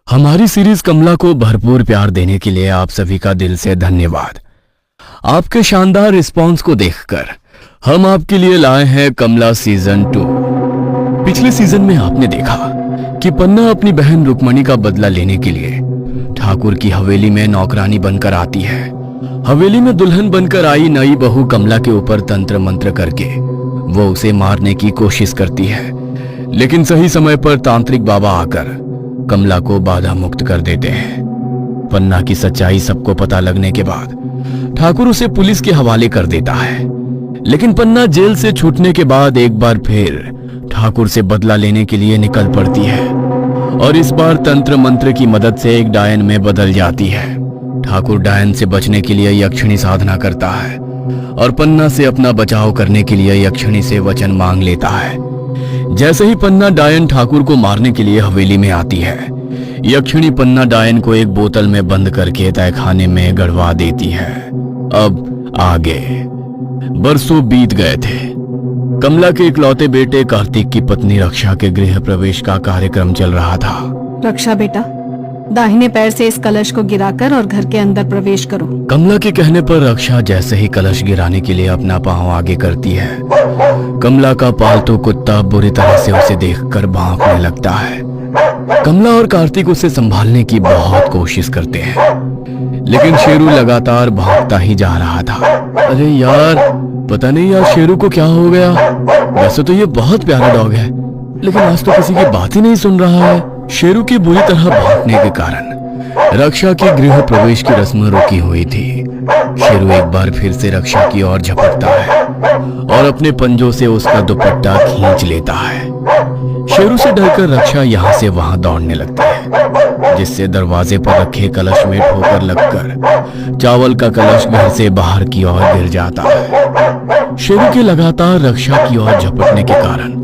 हमारी सीरीज कमला को भरपूर प्यार देने के लिए आप सभी का दिल से धन्यवाद। आपके शानदार रिस्पांस को देखकर हम आपके लिए लाए हैं कमला सीजन 2। पिछले सीजन में आपने देखा कि पन्ना अपनी बहन रुक्मणी का बदला लेने के लिए ठाकुर की हवेली में नौकरानी बनकर आती है। हवेली में दुल्हन बनकर आई नई बहू कमला के ऊपर तंत्र मंत्र करके वो उसे मारने की कोशिश करती है, लेकिन सही समय पर तांत्रिक बाबा आकर कमला को बाधा मुक्त कर देते हैं। पन्ना की सच्चाई सबको पता लगने के बाद ठाकुर उसे पुलिस के हवाले कर देता है, लेकिन पन्ना जेल से छूटने के बाद एक बार फिर ठाकुर से बदला लेने के लिए निकल पड़ती है और इस बार तंत्र मंत्र की मदद से एक डायन में बदल जाती है। ठाकुर डायन से बचने के लिए यक्षिणी साधना करता है और पन्ना से अपना बचाव करने के लिए यक्षिणी से वचन मांग लेता है। जैसे ही पन्ना डायन ठाकुर को मारने के लिए हवेली में आती है, यक्षिणी पन्ना डायन को एक बोतल में बंद करके तहखाने में गड़वा देती है। अब आगे बरसों बीत गए थे। कमला के इकलौते बेटे कार्तिक की पत्नी रक्षा के गृह प्रवेश का कार्यक्रम चल रहा था। रक्षा बेटा, दाहिने पैर से इस कलश को गिराकर और घर के अंदर प्रवेश करो। कमला के कहने पर रक्षा जैसे ही कलश गिराने के लिए अपना पांव आगे करती है, कमला का पालतू कुत्ता बुरी तरह से उसे देखकर भौंकने लगता है। कमला और कार्तिक उसे संभालने की बहुत कोशिश करते हैं, लेकिन शेरू लगातार भौंकता ही जा रहा था। अरे यार, पता नहीं यार शेरू को क्या हो गया। वैसे तो ये बहुत प्यारा डॉग है, लेकिन आज तो किसी की बात ही नहीं सुन रहा है। शेरू की बुरी तरह भौंकने के कारण रक्षा की गृह प्रवेश की रस्म रुकी हुई थी। शेरू एक बार फिर से रक्षा की ओर झपटता है और अपने पंजों से उसका दुपट्टा खींच लेता है। शेरू से डरकर रक्षा यहाँ से वहां दौड़ने लगती है, जिससे दरवाजे पर रखे कलश में ठोकर लगकर चावल का कलश घर से बाहर की ओर गिर जाता है। शेरू के लगातार रक्षा की ओर झपटने के कारण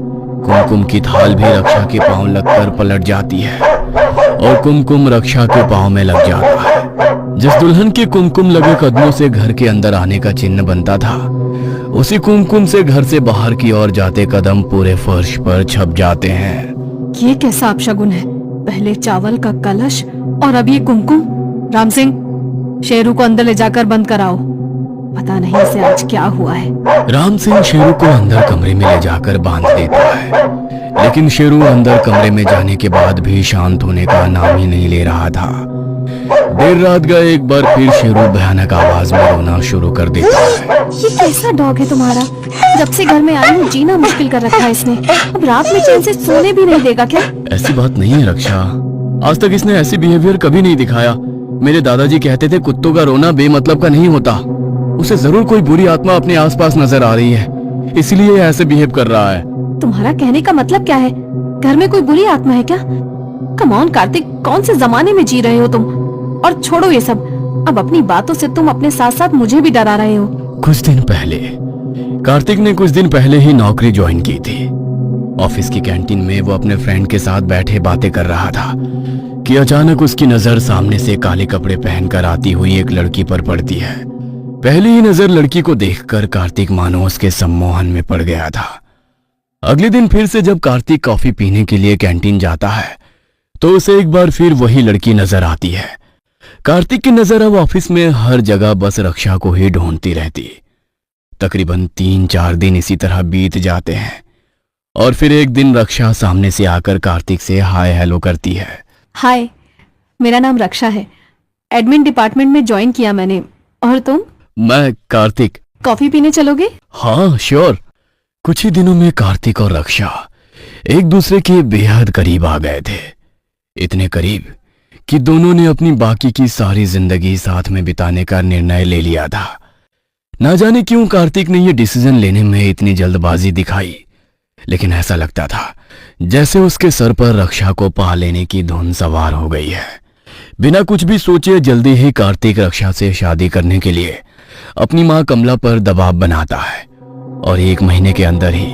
कुमकुम की थाल भी रक्षा के पांव लगकर पलट जाती है और कुमकुम रक्षा के पांव में लग जाता है। जिस दुल्हन के कुमकुम लगे कदमों से घर के अंदर आने का चिन्ह बनता था, उसी कुमकुम से घर से बाहर की ओर जाते कदम पूरे फर्श पर छप जाते हैं। ये कैसा अपशगुन है? पहले चावल का कलश और अब ये कुमकुम। राम सिंह, शेरू को अंदर ले जाकर बंद कराओ। पता नहीं इसे आज क्या हुआ है। राम सिंह शेरू को अंदर कमरे में ले जाकर बांध देता है, लेकिन शेरू अंदर कमरे में जाने के बाद भी शांत होने का नाम ही नहीं ले रहा था। देर रात गए एक बार फिर शेरू भयानक आवाज में रोना शुरू कर देता है। ये कैसा डॉग है तुम्हारा? जब से घर में आई हूँ जीना मुश्किल कर रखा है इसने। अब रात में चैन से सोने भी नहीं देगा क्या? ऐसी बात नहीं है रक्षा, आज तक इसने ऐसी बिहेवियर कभी नहीं दिखाया। मेरे दादाजी कहते थे कुत्तों का रोना बेमतलब का नहीं होता। उसे जरूर कोई बुरी आत्मा अपने आसपास नजर आ रही है, इसलिए ऐसे बिहेव कर रहा है। तुम्हारा कहने का मतलब क्या है? घर में कोई बुरी आत्मा है क्या? कम ऑन कार्तिक, कौन से जमाने में जी रहे हो तुम? और छोड़ो ये सब, अब अपनी बातों से तुम अपने साथ साथ मुझे भी डरा रहे हो। कुछ दिन पहले कार्तिक ने कुछ दिन पहले ही नौकरी ज्वाइन की थी। ऑफिस की कैंटीन में वो अपने फ्रेंड के साथ बैठे बातें कर रहा था कि अचानक उसकी नजर सामने से काले कपड़े पहनकर आती हुई एक लड़की पर पड़ती है। पहली ही नजर लड़की को देखकर कार्तिक मानो उसके सम्मोहन में पड़ गया था। अगले दिन फिर से जब कार्तिक कॉफी पीने के लिए कैंटीन जाता है, तो उसे एक बार फिर वही लड़की नजर आती है। कार्तिक की नजर अब ऑफिस में हर जगह बस रक्षा को ही ढूंढती रहती। तकरीबन 3-4 दिन इसी तरह बीत जाते हैं और फिर एक दिन रक्षा सामने से आकर कार्तिक से हाय हेलो करती है। हाय, मेरा नाम रक्षा है। एडमिन डिपार्टमेंट में ज्वाइन किया मैंने। और तुम? मैं कार्तिक। कॉफी पीने चलोगे? हाँ श्योर। कुछ ही दिनों में कार्तिक और रक्षा एक दूसरे के बेहद करीब आ गए थे। इतने करीब कि दोनों ने अपनी बाकी की सारी जिंदगी साथ में बिताने का निर्णय ले लिया था। ना जाने क्यों कार्तिक ने यह डिसीजन लेने में इतनी जल्दबाजी दिखाई, लेकिन ऐसा लगता था जैसे उसके सर पर रक्षा को पा लेने की धुन सवार हो गई है। बिना कुछ भी सोचे जल्दी ही कार्तिक रक्षा से शादी करने के लिए अपनी मां कमला पर दबाव बनाता है और 1 महीने के अंदर ही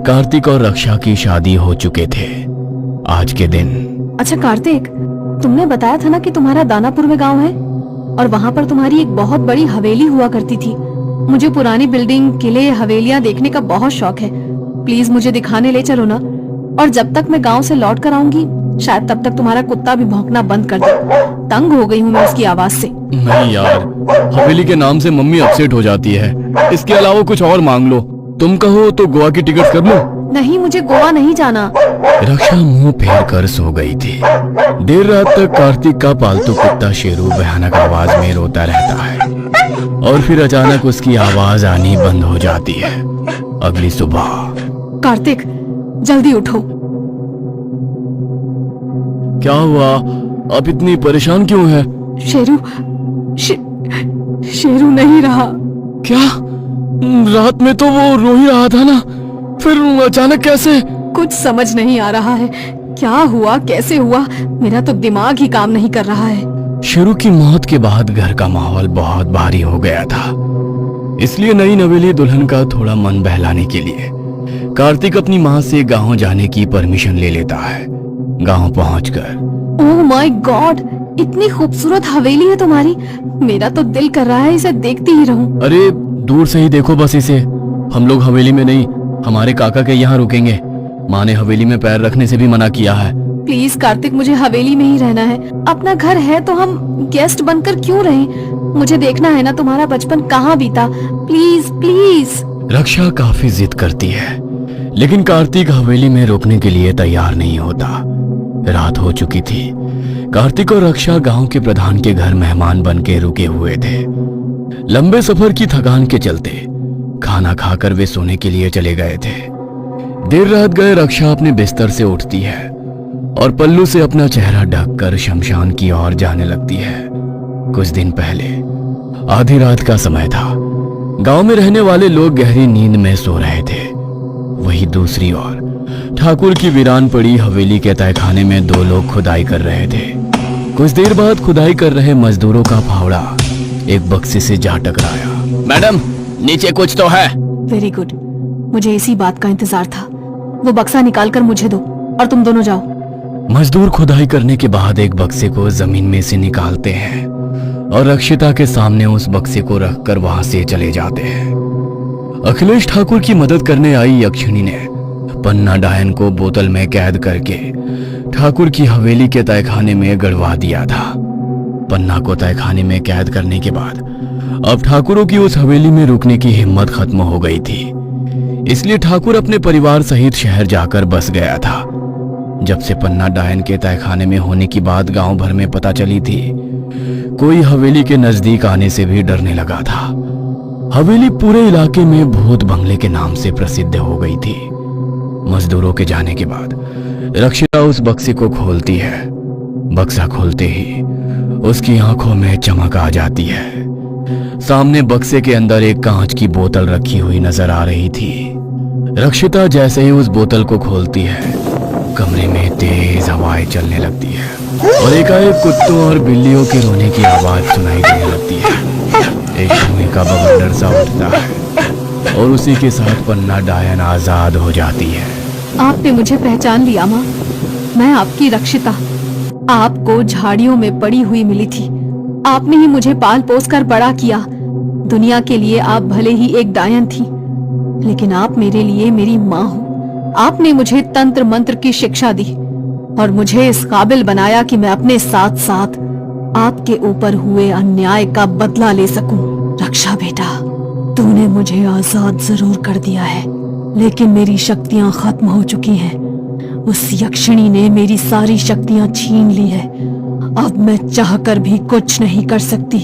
कार्तिक और रक्षा की शादी हो चुके थे। आज के दिन। अच्छा कार्तिक, तुमने बताया था ना कि तुम्हारा दानापुर में गांव है और वहाँ पर तुम्हारी एक बहुत बड़ी हवेली हुआ करती थी। मुझे पुरानी बिल्डिंग, किले, हवेलियां देखने का बहुत शौक है। प्लीज मुझे दिखाने ले चलो ना। और जब तक मैं गांव से लौट कर आऊंगी शायद तब तक तुम्हारा कुत्ता भी भौंकना बंद कर दे। तंग हो गई हूँ मैं उसकी आवाज से। नहीं यार, हवेली के नाम से मम्मी अपसेट हो जाती है। इसके अलावा कुछ और मांग लो। तुम कहो तो गोवा की टिकट कर लो। नहीं, मुझे गोवा नहीं जाना। रक्षा मुंह फेर कर सो गई थी। देर रात तक कार्तिक का पालतू कुत्ता शेरू भयानक आवाज में रोता रहता है और फिर अचानक उसकी आवाज आनी बंद हो जाती है। अगली सुबह। कार्तिक, जल्दी उठो। क्या हुआ? आप इतनी परेशान क्यों हैं? शेरू नहीं रहा। क्या? रात में तो वो रो ही रहा था ना, फिर अचानक कैसे? कुछ समझ नहीं आ रहा है। क्या हुआ, कैसे हुआ? मेरा तो दिमाग ही काम नहीं कर रहा है। शेरू की मौत के बाद घर का माहौल बहुत भारी हो गया था। इसलिए नई नवेली दुल्हन का थोड़ा मन बहलाने के लिए कार्तिक अपनी माँ से गांव जाने की परमिशन ले लेता है। गांव पहुंचकर ओह माय गॉड, इतनी खूबसूरत हवेली है तुम्हारी। मेरा तो दिल कर रहा है इसे देखती ही रहूं। अरे दूर से ही देखो बस इसे। हम लोग हवेली में नहीं, हमारे काका के यहाँ रुकेंगे। माँ ने हवेली में पैर रखने से भी मना किया है। प्लीज कार्तिक, मुझे हवेली में ही रहना है। अपना घर है तो हम गेस्ट बनकर क्यों रहें? मुझे देखना है ना तुम्हारा बचपन कहाँ बीता। Please please. रक्षा काफी जिद करती है, लेकिन कार्तिक हवेली में रुकने के लिए तैयार नहीं होता। रात हो चुकी थी। कार्तिक और रक्षा गांव के प्रधान के घर मेहमान बन के रुके हुए थे। लंबे सफर की थकान के चलते खाना खाकर वे सोने के लिए चले गए थे। देर रात गए रक्षा अपने बिस्तर से उठती है और पल्लू से अपना चेहरा ढककर शमशान की ओर जाने लगती है। कुछ दिन पहले आधी रात का समय था। गांव में रहने वाले लोग गहरी नींद में सो रहे थे। वहीं दूसरी ओर ठाकुर की वीरान पड़ी हवेली के तहखाने में दो लोग खुदाई कर रहे थे। कुछ देर बाद खुदाई कर रहे मजदूरों का फावड़ा एक बक्से से जा टकराया। मैडम, नीचे कुछ तो है। वेरी गुड, मुझे इसी बात का इंतजार था। वो बक्सा निकाल कर मुझे दो और तुम दोनों जाओ। मजदूर खुदाई करने के बाद एक बक्से को जमीन में से निकालते हैं और रक्षिता के सामने उस बक्से को रखकर वहां से चले जाते हैं। अखिलेश ठाकुर की मदद करने आई यक्षिणी ने पन्ना डायन को बोतल में कैद करके ठाकुर की हवेली के तहखाने में गड़वा दिया था। पन्ना को तहखाने में कैद करने के बाद अब ठाकुरों की उस हवेली में रुकने की हिम्मत खत्म हो गई थी। इसलिए ठाकुर अपने परिवार सहित शहर जाकर बस गया था। जब से पन्ना डायन के तहखाने में होने की बात गांव भर में पता चली थी, कोई हवेली के नजदीक आने से भी डरने लगा था। हवेली पूरे इलाके में भूत बंगले के नाम से प्रसिद्ध हो गई थी। मजदूरों के जाने के बाद रक्षिता उस बक्से को खोलती है। बक्सा खोलते ही उसकी आंखों में चमक आ जाती है। सामने बक्से के अंदर एक कांच की बोतल रखी हुई नजर आ रही थी। रक्षिता जैसे ही उस बोतल को खोलती है, कमरे में तेज हवाएं चलने लगती है और एकाएक कुत्तों और बिल्लियों के रोने की आवाज सुनाई देने लगती है। एक धुएं का बवंडर सा उठता है और उसी के साथ पन्ना डायन आजाद हो जाती है। आपने मुझे पहचान लिया माँ। मैं आपकी रक्षिता, आपको झाड़ियों में पड़ी हुई मिली थी। आपने ही मुझे पाल पोस कर बड़ा किया। दुनिया के लिए आप भले ही एक डायन थी, लेकिन आप मेरे लिए मेरी माँ हो। आपने मुझे तंत्र मंत्र की शिक्षा दी और मुझे इस काबिल बनाया कि मैं अपने साथ साथ आपके ऊपर हुए अन्याय का बदला ले सकूं। रक्षा बेटा, तूने मुझे आजाद जरूर कर दिया है, लेकिन मेरी शक्तियां खत्म हो चुकी हैं। उस यक्षिणी ने मेरी सारी शक्तियां छीन ली है। अब मैं चाहकर भी कुछ नहीं कर सकती।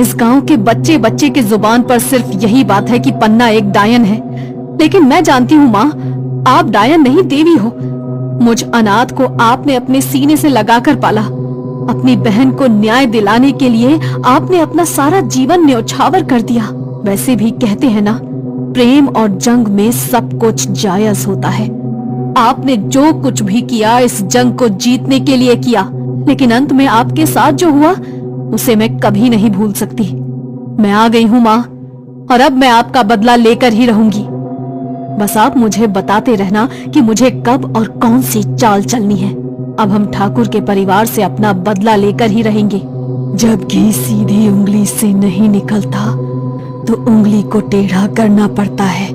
इस गांव के बच्चे बच्चे की जुबान पर सिर्फ यही बात है कि पन्ना एक डायन है, लेकिन मैं जानती हूँ माँ, आप डायन नहीं देवी हो। मुझ अनाथ को आपने अपने सीने से लगाकर पाला। अपनी बहन को न्याय दिलाने के लिए आपने अपना सारा जीवन न्यौछावर कर दिया। वैसे भी कहते हैं ना, प्रेम और जंग में सब कुछ जायज होता है। आपने जो कुछ भी किया इस जंग को जीतने के लिए किया, लेकिन अंत में आपके साथ जो हुआ उसे मैं कभी नहीं भूल सकती। मैं आ गई हूँ माँ, और अब मैं आपका बदला लेकर ही रहूंगी। बस आप मुझे बताते रहना कि मुझे कब और कौन सी चाल चलनी है। अब हम ठाकुर के परिवार से अपना बदला लेकर ही रहेंगे। जब घी सीधी उंगली से नहीं निकलता तो उंगली को टेढ़ा करना पड़ता है।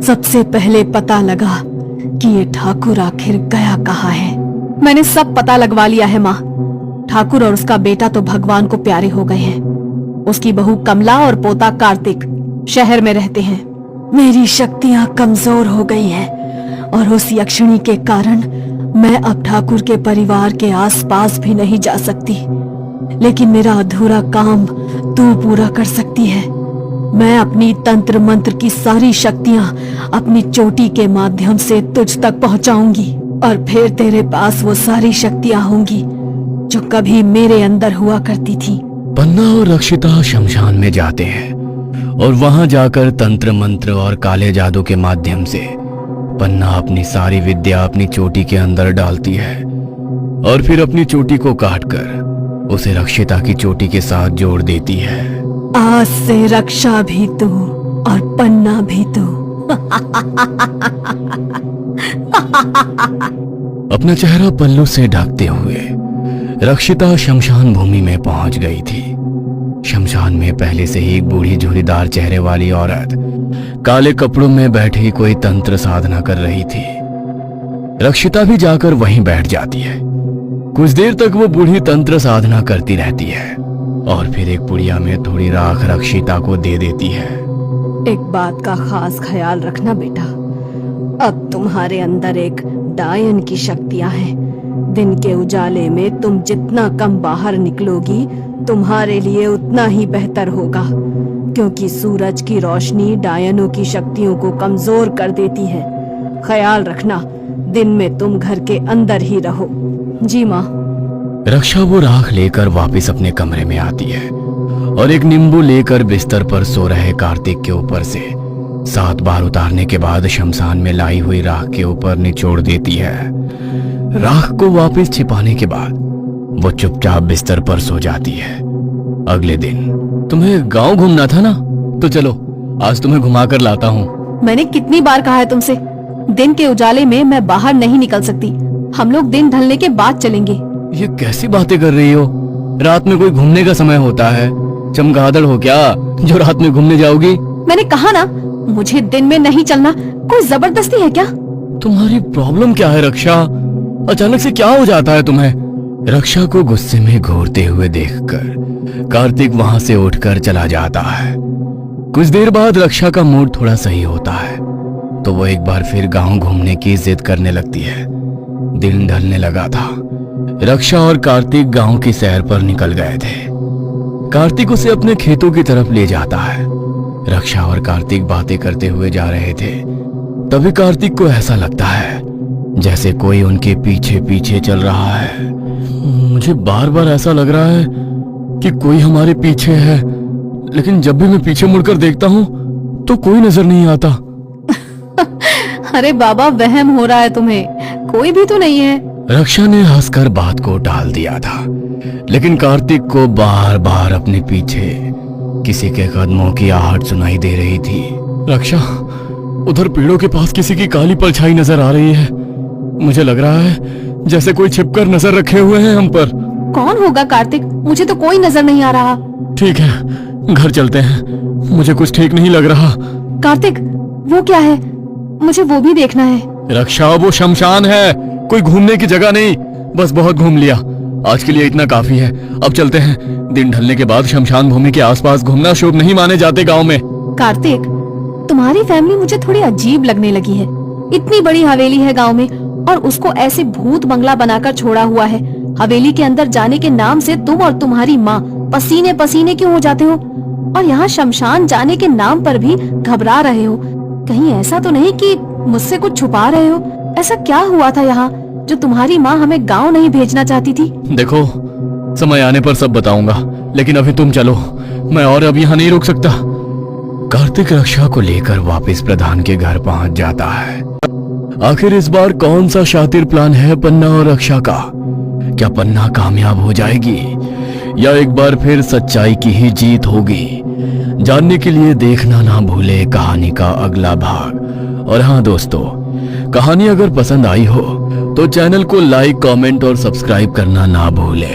सबसे पहले पता लगा कि ये ठाकुर आखिर गया कहाँ है। मैंने सब पता लगवा लिया है माँ। ठाकुर और उसका बेटा तो भगवान को प्यारे हो गए हैं। उसकी बहू कमला और पोता कार्तिक शहर में रहते हैं। मेरी शक्तियां कमजोर हो गई हैं और उस यक्षिणी के कारण मैं अब ठाकुर के परिवार के आसपास भी नहीं जा सकती। लेकिन मेरा अधूरा काम तू पूरा कर सकती है। मैं अपनी तंत्र मंत्र की सारी शक्तियां अपनी चोटी के माध्यम से तुझ तक पहुंचाऊंगी और फिर तेरे पास वो सारी शक्तियां होंगी जो कभी मेरे अंदर हुआ करती थी। पन्ना और रक्षिता शमशान में जाते हैं और वहां जाकर तंत्र मंत्र और काले जादू के माध्यम से पन्ना अपनी सारी विद्या अपनी चोटी के अंदर डालती है और फिर अपनी चोटी को काटकर उसे रक्षिता की चोटी के साथ जोड़ देती है। आज से रक्षा भी तू और पन्ना भी तू। अपना चेहरा पल्लू से ढकते हुए रक्षिता शमशान भूमि में पहुंच गई थी। शमशान में पहले से ही एक बूढ़ी झुर्रीदार चेहरे वाली औरत काले कपड़ों में बैठी कोई तंत्र साधना कर रही थी। रक्षिता भी जाकर वहीं बैठ जाती है। कुछ देर तक वो बूढ़ी तंत्र साधना करती रहती है और फिर एक पुड़िया में थोड़ी राख रक्षिता को दे देती है। एक बात का खास ख्याल रखना बेटा, अब तुम्हारे अंदर एक डायन की शक्तियां हैं। दिन के उजाले में तुम जितना कम बाहर निकलोगी तुम्हारे लिए उतना ही बेहतर होगा, क्योंकि सूरज की रोशनी डायनों की शक्तियों को कमजोर कर देती है। ख्याल रखना, दिन में तुम घर के अंदर ही रहो। जी माँ। रक्षा वो राख लेकर वापस अपने कमरे में आती है और एक नींबू लेकर बिस्तर पर सो रहे कार्तिक के ऊपर से 7 बार उतारने के बाद शमशान में लाई हुई राख के ऊपर निचोड़ देती है। राख को वापस छिपाने के बाद वो चुपचाप बिस्तर पर सो जाती है। अगले दिन तुम्हें गांव घूमना था ना, तो चलो आज तुम्हें घुमा कर लाता हूँ। मैंने कितनी बार कहा है तुमसे, दिन के उजाले में मैं बाहर नहीं निकल सकती। हम लोग दिन ढलने के बाद चलेंगे। ये कैसी बातें कर रही हो? रात में कोई घूमने का समय होता है? चमगादड़ हो क्या जो रात में घूमने जाओगी? मैंने कहा ना, मुझे दिन में नहीं चलना। कोई जबरदस्ती है क्या? तुम्हारी प्रॉब्लम क्या है रक्षा? अचानक से क्या हो जाता है तुम्हें? रक्षा को गुस्से में घूरते हुए देखकर कार्तिक वहां से उठकर चला जाता है। कुछ देर बाद रक्षा का मूड थोड़ा सही होता है तो वो एक बार फिर गांव घूमने की जिद करने लगती है। दिन ढलने लगा था। रक्षा और कार्तिक गांव की सैर पर निकल गए थे। कार्तिक उसे अपने खेतों की तरफ ले जाता है। रक्षा और कार्तिक बातें करते हुए जा रहे थे। तभी कार्तिक को ऐसा लगता है जैसे कोई उनके पीछे पीछे चल रहा है। मुझे बार बार ऐसा लग रहा है कि कोई हमारे पीछे है, लेकिन जब भी मैं पीछे मुड़कर देखता हूँ तो कोई नजर नहीं आता। अरे बाबा, वहम हो रहा है तुम्हें, कोई भी तो नहीं है। रक्षा ने हंसकर बात को टाल दिया था, लेकिन कार्तिक को बार बार अपने पीछे किसी के कदमों की आहट सुनाई दे रही थी। रक्षा, उधर पेड़ों के पास किसी की काली परछाई नजर आ रही है। मुझे लग रहा है जैसे कोई छिपकर नजर रखे हुए हैं हम पर। कौन होगा कार्तिक? मुझे तो कोई नजर नहीं आ रहा। ठीक है, घर चलते हैं, मुझे कुछ ठीक नहीं लग रहा। कार्तिक, वो क्या है? मुझे वो भी देखना है। रक्षा, वो शमशान है, कोई घूमने की जगह नहीं। बस बहुत घूम लिया, आज के लिए इतना काफी है। अब चलते हैं। दिन ढलने के बाद शमशान भूमि के आसपास घूमना शुभ नहीं माने जाते गांव में। कार्तिक, तुम्हारी फैमिली मुझे थोड़ी अजीब लगने लगी है। इतनी बड़ी हवेली है गांव में और उसको ऐसे भूत बंगला बनाकर छोड़ा हुआ है। हवेली के अंदर जाने के नाम से तुम और तुम्हारी माँ पसीने पसीने क्यों हो जाते हो? और यहाँ शमशान जाने के नाम पर भी घबरा रहे हो। कहीं ऐसा तो नहीं कि मुझसे कुछ छुपा रहे हो? ऐसा क्या हुआ था यहाँ जो तुम्हारी माँ हमें गांव नहीं भेजना चाहती थी? देखो, समय आने पर सब बताऊंगा, लेकिन अभी तुम चलो, मैं और अब यहाँ नहीं रुक सकता। कार्तिक रक्षा को लेकर वापस प्रधान के घर पहुंच जाता है। आखिर इस बार कौन सा शातिर प्लान है पन्ना और रक्षा का? क्या पन्ना कामयाब हो जाएगी या एक बार फिर सच्चाई की ही जीत होगी? जानने के लिए देखना ना भूले कहानी का अगला भाग। और हाँ दोस्तों, कहानी अगर पसंद आई हो तो चैनल को लाइक, कमेंट और सब्सक्राइब करना ना भूले।